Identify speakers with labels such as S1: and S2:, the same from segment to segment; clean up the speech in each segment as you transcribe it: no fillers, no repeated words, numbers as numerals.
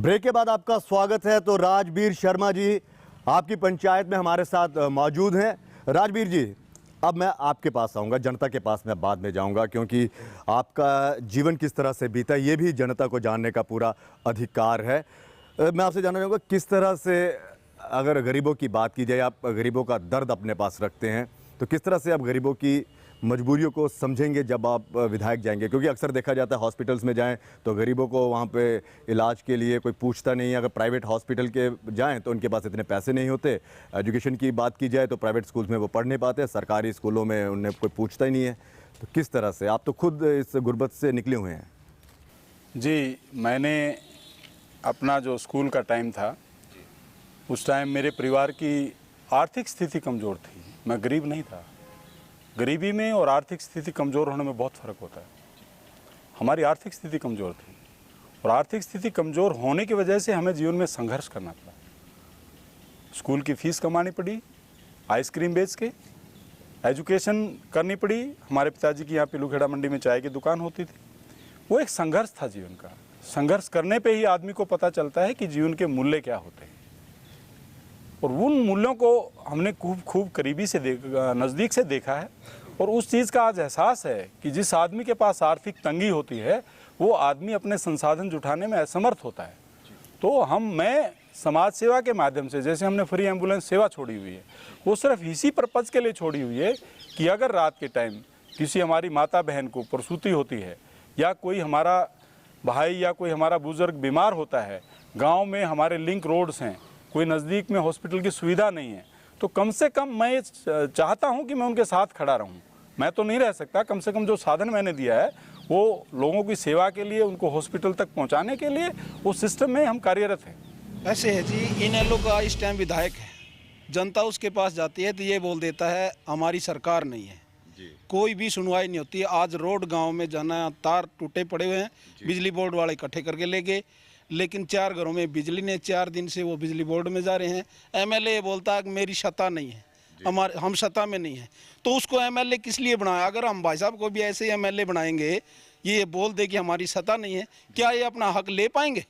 S1: Break के बाद आपका स्वागत है। तो राजबीर शर्मा जी आपकी पंचायत में हमारे साथ मौजूद हैं। राजबीर जी, अब मैं आपके पास आऊँगा, जनता के पास मैं बाद में जाऊँगा, क्योंकि आपका जीवन किस तरह से बीता ये भी जनता को जानने का पूरा अधिकार है। मैं आपसे जानना चाहूँगा किस तरह से, अगर गरीबों की बात की जाए, आप गरीबों का दर्द अपने पास रखते हैं, तो किस तरह से आप गरीबों की मजबूरियों को समझेंगे जब आप विधायक जाएंगे? क्योंकि अक्सर देखा जाता है हॉस्पिटल्स में जाएं तो गरीबों को वहाँ पे इलाज के लिए कोई पूछता नहीं है। अगर प्राइवेट हॉस्पिटल के जाएं तो उनके पास इतने पैसे नहीं होते। एजुकेशन की बात की जाए तो प्राइवेट स्कूल्स में वो पढ़ नहीं पाते, सरकारी स्कूलों में उन्हें कोई पूछता ही नहीं है। तो किस तरह से, आप तो खुद इस गुर्बत से निकले हुए हैं।
S2: जी, मैंने अपना जो स्कूल का टाइम था उस टाइम मेरे परिवार की आर्थिक स्थिति कमज़ोर थी। मैं गरीब नहीं था। गरीबी में और आर्थिक स्थिति कमज़ोर होने में बहुत फ़र्क होता है। हमारी आर्थिक स्थिति कमज़ोर थी और आर्थिक स्थिति कमज़ोर होने की वजह से हमें जीवन में संघर्ष करना पड़ा। स्कूल की फ़ीस कमानी पड़ी, आइसक्रीम बेच के एजुकेशन करनी पड़ी। हमारे पिताजी की यहाँ पिलूखेड़ा मंडी में चाय की दुकान होती थी। वो एक संघर्ष था जीवन का। संघर्ष करने पे ही आदमी को पता चलता है कि जीवन के मूल्य क्या होते हैं, और उन मूल्यों को हमने खूब करीबी से नज़दीक से देखा है। और उस चीज़ का आज एहसास है कि जिस आदमी के पास आर्थिक तंगी होती है वो आदमी अपने संसाधन जुटाने में असमर्थ होता है। तो मैं समाज सेवा के माध्यम से, जैसे हमने फ्री एम्बुलेंस सेवा छोड़ी हुई है, वो सिर्फ इसी पर्पज़ के लिए छोड़ी हुई है कि अगर रात के टाइम किसी हमारी माता बहन को प्रसूति होती है, या कोई हमारा भाई या कोई हमारा बुजुर्ग बीमार होता है, गांव में हमारे लिंक रोड्स हैं, कोई नज़दीक में हॉस्पिटल की सुविधा नहीं है, तो कम से कम मैं चाहता हूं कि मैं उनके साथ खड़ा रहूं। मैं तो नहीं रह सकता, कम से कम जो साधन मैंने दिया है वो लोगों की सेवा के लिए, उनको हॉस्पिटल तक पहुंचाने के लिए, उस सिस्टम में हम कार्यरत हैं।
S3: ऐसे है जी, इनेलो का इस टाइम विधायक है। जनता उसके पास जाती है तो ये बोल देता है हमारी सरकार नहीं है जी। कोई भी सुनवाई नहीं होती है। आज रोड गांव में जाना, तार टूटे पड़े हुए हैं, बिजली बोर्ड वाले इकट्ठे करके ले गए, लेकिन 4 घरों में बिजली ने 4 दिन से वो बिजली बोर्ड में जा रहे हैं। एमएलए बोलता है कि मेरी सत्ता नहीं है, हम सत्ता में नहीं है। तो उसको एमएलए किस लिए बनाया? अगर हम भाई साहब को भी ऐसे ही एमएलए बनाएंगे, ये बोल दे कि हमारी सत्ता नहीं है, क्या ये अपना हक ले पाएंगे?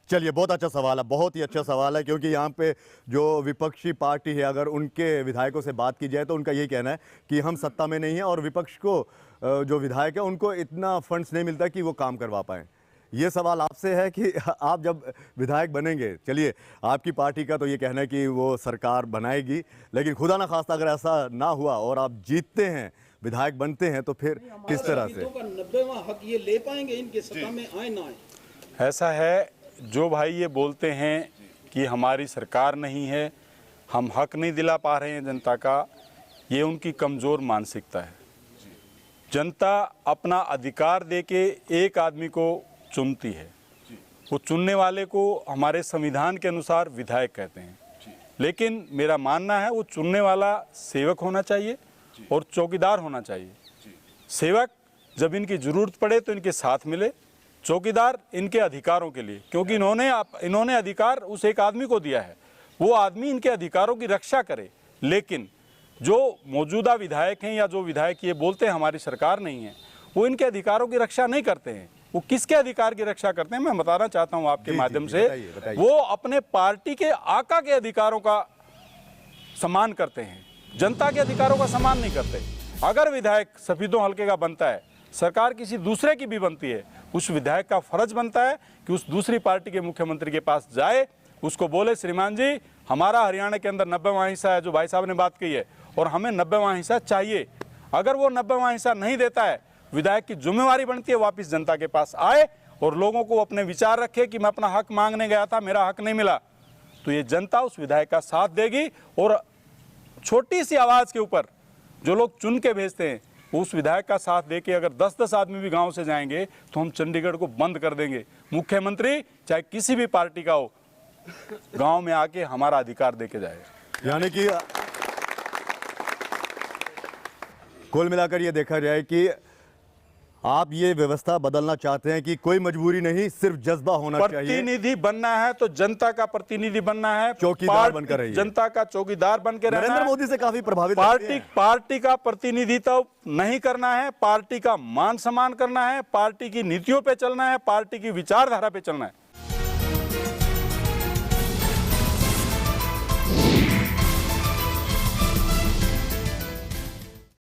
S1: चलिए, बहुत अच्छा सवाल है, बहुत ही अच्छा सवाल है, क्योंकि यहाँ पे जो विपक्षी पार्टी है, अगर उनके विधायकों से बात की जाए तो उनका यही कहना है कि हम सत्ता में नहीं हैं, और विपक्ष को जो विधायक है उनको इतना फंड्स नहीं मिलता कि वो काम करवा पाएँ। ये सवाल आपसे है कि आप जब विधायक बनेंगे, चलिए आपकी पार्टी का तो ये कहना है कि वो सरकार बनाएगी, लेकिन खुदा ना खास्ता अगर ऐसा ना हुआ और आप जीतते हैं, विधायक बनते हैं, तो फिर किस तरह से
S3: 90वां हक ये ले पाएंगे? इनके सत्ता में आए ना आए।
S2: ऐसा है, जो भाई ये बोलते हैं कि हमारी सरकार नहीं है, हम हक नहीं दिला पा रहे हैं जनता का, ये उनकी कमज़ोर मानसिकता है। जनता अपना अधिकार देके एक आदमी को चुनती है, वो चुनने वाले को हमारे संविधान के अनुसार विधायक कहते हैं। लेकिन मेरा मानना है वो चुनने वाला सेवक होना चाहिए और चौकीदार होना चाहिए। सेवक जब इनकी ज़रूरत पड़े तो इनके साथ मिले, चौकीदार इनके अधिकारों के लिए, क्योंकि इन्होंने अधिकार उस एक आदमी को दिया है, वो आदमी इनके अधिकारों की रक्षा करे। लेकिन जो मौजूदा विधायक हैं या जो विधायक ये बोलते हैं हमारी सरकार नहीं है, वो इनके अधिकारों की रक्षा नहीं करते हैं। वो किसके अधिकार की रक्षा करते हैं मैं बताना चाहता हूं आपके माध्यम से। बताइए। वो अपने पार्टी के आका के अधिकारों का सम्मान करते हैं, जनता के अधिकारों का सम्मान नहीं करते। अगर विधायक सफीदों हल्के का बनता है, सरकार किसी दूसरे की भी बनती है, उस विधायक का फर्ज बनता है कि उस दूसरी पार्टी के मुख्यमंत्री के पास जाए, उसको बोले श्रीमान जी हमारा हरियाणा के अंदर 90वां हिस्सा है, जो भाई साहब ने बात कही है, और हमें 90वां हिस्सा चाहिए। अगर वो 90वां हिस्सा नहीं देता है, विधायक की जिम्मेवारी बनती है वापस जनता के पास आए और लोगों को अपने विचार रखे कि मैं अपना हक मांगने गया था, मेरा हक नहीं मिला। तो ये जनता उस विधायक का साथ देगी, और छोटी सी आवाज़ के ऊपर जो लोग चुन के भेजते हैं, उस विधायक का साथ देके अगर 10-10 आदमी भी गांव से जाएंगे तो हम चंडीगढ़ को बंद कर देंगे। मुख्यमंत्री चाहे किसी भी पार्टी का हो, गांव में आके हमारा अधिकार देके जाएगा।
S1: यानी कि कुल मिलाकर ये देखा जाए कि आप ये व्यवस्था बदलना चाहते हैं कि कोई मजबूरी नहीं, सिर्फ जज्बा होना चाहिए।
S2: प्रतिनिधि बनना है तो जनता का प्रतिनिधि बनना है,
S1: चौकीदार बनकर रहिए,
S2: जनता का चौकीदार बनकर रहना है।
S1: नरेंद्र मोदी से काफी प्रभावित
S2: पार्टी का प्रतिनिधित्व नहीं करना है, पार्टी का मान सम्मान करना है, पार्टी की नीतियों पे चलना है, पार्टी की विचारधारा पे चलना है।